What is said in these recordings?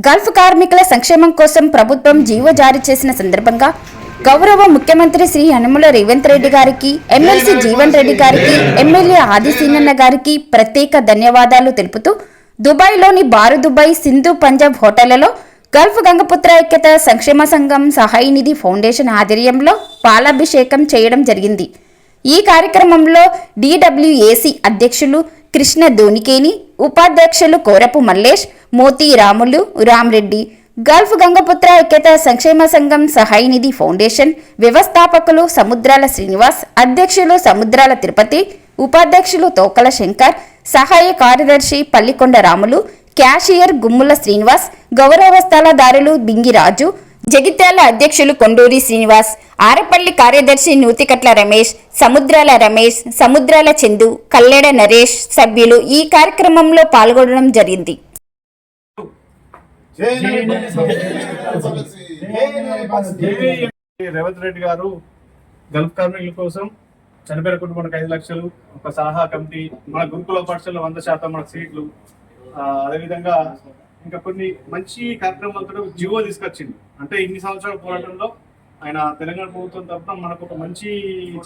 Gulf కార్మికుల సంక్షేమం కోసం ప్రభుత్వం జీవో జారీ చేసిన సందర్భంగా గౌరవ ముఖ్యమంత్రి శ్రీ యనమల రేవంత్ రెడ్డి గారికి, ఎమ్మెల్సీ జీవన్ రెడ్డి గారికి, ఎమ్మెల్యే ఆది సీనన్న గారికి ప్రత్యేక ధన్యవాదాలు తెలుపుతూ దుబాయ్లోని బారు దుబాయ్ సింధు పంజాబ్ హోటళ్లలో గల్ఫ్ గంగపుత్ర ఐక్యత సంక్షేమ సంఘం సహాయ నిధి ఫౌండేషన్ ఆధ్వర్యంలో పాలాభిషేకం చేయడం జరిగింది. ఈ కార్యక్రమంలో DWAC అధ్యక్షులు కృష్ణ దోనికేని, ఉపాధ్యక్షులు కోరపు మల్లేష్, మోతి రాములు, రామ్రెడ్డి, గల్ఫ్ గంగపుత్ర ఐక్యత సంక్షేమ సంఘం సహాయ నిధి ఫౌండేషన్ వ్యవస్థాపకులు సముద్రాల శ్రీనివాస్, అధ్యక్షులు సముద్రాల తిరుపతి, ఉపాధ్యక్షులు తోకల శంకర్, సహాయ కార్యదర్శి పల్లికొండ రాములు, క్యాషియర్ గుమ్ముల శ్రీనివాస్, గౌరవ స్థలదారులు బింగిరాజు, జగిత్యాల అధ్యక్షులు కొండూరి శ్రీనివాస్, ఆరపల్లి కార్యదర్శి నూతికట్ల రమేష్, సముద్రాల రమేష్, సముద్రాల చందు, కల్లెడ నరేష్ సభ్యులు ఈ కార్యక్రమంలో పాల్గొనడం జరిగింది. రేవంత్ రెడ్డి గారు గల్ఫ్ కార్మికుల కోసం చనిపోయిన కుటుంబానికి 5 లక్షలు, ఒక సలహా కమిటీ, మన గురుకుల పాఠశాలలో 100% మన సీట్లు, అదేవిధంగా ఇంకా కొన్ని మంచి కార్యక్రమాలతో జీవో తీసుకొచ్చింది. అంటే ఇన్ని సంవత్సరాల పోరాటంలో ఆయన తెలంగాణ ప్రభుత్వం తరఫున మనకు ఒక మంచి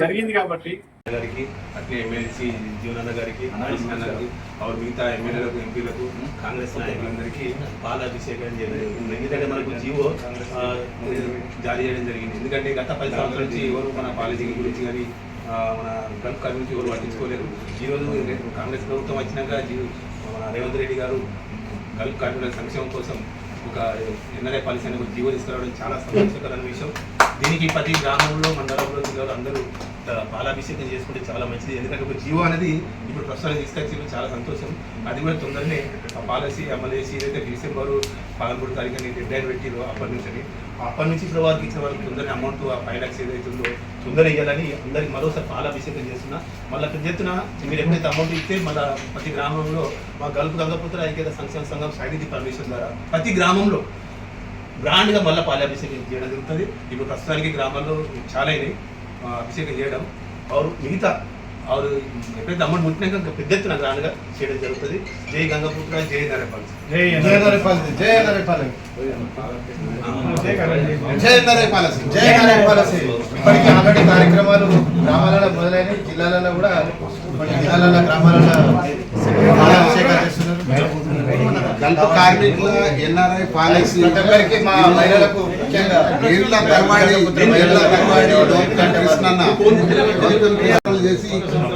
జరిగింది కాబట్టి గారికి, అట్లే ఎమ్మెల్సీ జీవనన్న గారికి, మిగతా ఎమ్మెల్యేలకు, ఎంపీలకు, కాంగ్రెస్ నాయకులందరికీ పాలాభిషేకం చేయడం. ఎందుకంటే మనకు జీవో జారీ చేయడం జరిగింది. ఎందుకంటే గత 10 సంవత్సరాల నుంచి ఎవరు మన పాలసీ గురించి కానీ మన గల్ఫ్ కార్మికులు ఎవరు పట్టించుకోలేరు. ఈరోజు కాంగ్రెస్ ప్రభుత్వం వచ్చినాక మన రేవంత్ రెడ్డి గారు గల్ఫ్ కార్మికుల సంక్షేమం కోసం ఒక NRI పాలసీ అనే జీవో తీసుకురావడం చాలా సంతోషకరమైన విషయం. దీనికి ప్రతి గ్రామంలో, మండలంలో, జిల్లాలో అందరూ పాలాభిషేకం చేసుకుంటే చాలా మంచిది. ఎందుకంటే ఒక జీవో అనేది ఇప్పుడు ప్రస్తుతానికి తీసుకొచ్చి చాలా సంతోషం. అది కూడా తొందరనే ఆ పాలసీ అమలు చేసి ఏదైతే డిసెంబర్ 13 తారీఖుని డెడ్లైన్ పెట్టిరో అప్పటి నుంచి ఇప్పుడు వారికి ఇచ్చిన వాళ్ళకి తొందరనే అమౌంట్ ఆ 5 లక్షలు ఏదైతే ఉందో తొందర ఇవ్వాలని అందరికి మరోసారి పాలాభిషేకం చేస్తున్నా. మళ్ళీ పెద్ద ఎత్తున మీరు ఎప్పుడైతే అమౌంట్ ఇస్తే మళ్ళీ ప్రతి గ్రామంలో మా గల్ఫ్ గంగపుత్ర ఐక్యత సంక్షేమ సంఘం సైనిధి పర్మిషన్ ద్వారా ప్రతి గ్రామంలో బ్రాండ్గా మళ్ళీ పాలాభిషేకం చేయడం జరుగుతుంది. ఇప్పుడు ప్రస్తుతానికి గ్రామాల్లో చాలా అభిషేకం చేయడం మిగతా ఎప్పుడైతే అమౌంట్ ముట్టినాక ఇంకా పెద్ద ఎత్తున గ్రాండ్గా చేయడం జరుగుతుంది. జై గంగపుత్ర, జై నరేపాల్, జై నరేపాల్, జై నరేపాల్, జై నరేపాల్, జై నరేపాల్. ఇప్పటికీ ఆల్రెడీ కార్యక్రమాలు గ్రామాలలో మొదలైన జిల్లాలలో కూడా కొన్ని జిల్లాలలో గ్రామాలలో పాలాభిషేకాలు చేస్తున్నారు. గల్ఫ్ కార్మికుల NRI పాలసీ ఒక్కరికి మా మహిళలకు ముఖ్యంగా ఏళ్ల తరబడి చేసి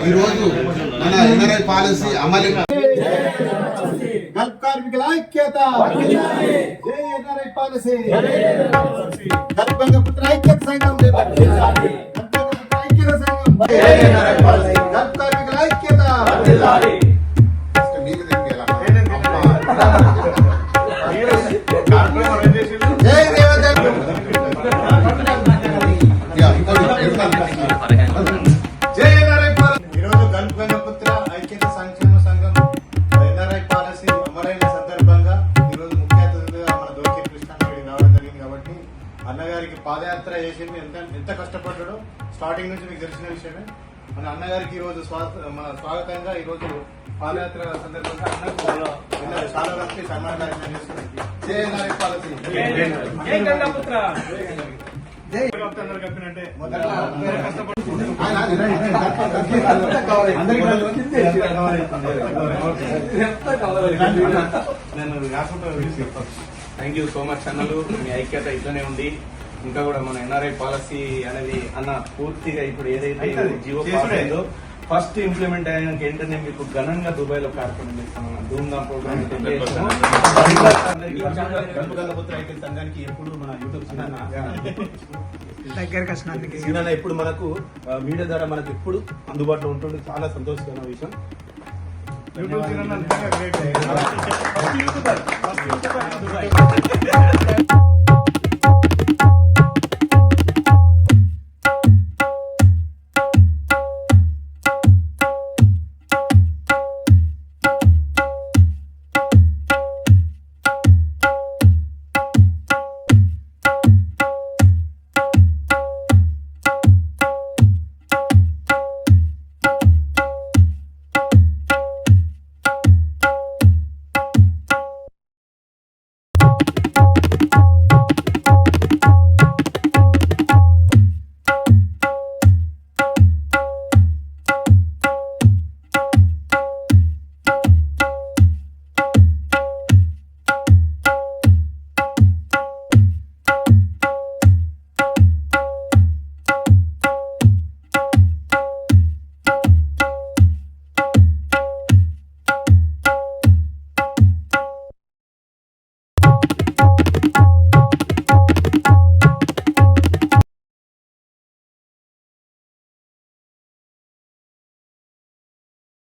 ఈరోజు మన NRI పాలసీ అమలు. గల్ఫ్ కార్మికుల ఐక్యత, జై NRI పాలసీ, గల్ఫ్ గంగపుత్ర ఐక్యత సంఘం, గల్ఫ్ కార్మికుల ఐక్యత. ఈరోజు గల్ఫ్ గంగపుత్ర ఐక్యత సంక్షేమ సంఘం NRI పాలసీ అమలైన సందర్భంగా ఈరోజు ముఖ్య అతిథిగా మన దోర్కి కృష్ణారెడ్డి రావడం జరిగింది. కాబట్టి అన్నగారికి పాదయాత్ర చేసింది ఎంత కష్టపడ్డాడో స్టార్టింగ్ నుంచి మీకు తెలిసిన విషయమే. మన అన్నగారికి ఈరోజు మన స్వాగతంగా ఈరోజు పాదయాత్ర సందర్భంగా అన్నకు చాలా మంది సన్మాన కార్యక్రమం చేస్తున్నారు. జై NRI పాలసీ, జై గంగపుత్ర, జై అంటే థ్యాంక్ యూ సో మచ్ అన్నలు. మీ ఐక్యత ఇట్లనే ఉంది. ఇంకా కూడా మన NRI పాలసీ అనేది అన్న పూర్తిగా ఇప్పుడు ఏదైతే జీవో పాస్ అయిందో ఫస్ట్ ఇంప్లిమెంట్ అయినాక ఏంటంటే మీకు ఘనంగా దుబాయ్ లో కార్యక్రమం చేస్తాం. ధూమ్ధామ్ ప్రోగ్రామ్ గంగపుత్ర ఐక్యత సంఘానికి ఎప్పుడు మన యూట్యూబ్ ఛానల్ ఎప్పుడు మనకు మీడియా ద్వారా మనకు ఎప్పుడు అందుబాటులో ఉంటుంది. చాలా సంతోషకరమైన విషయం. YouTube channel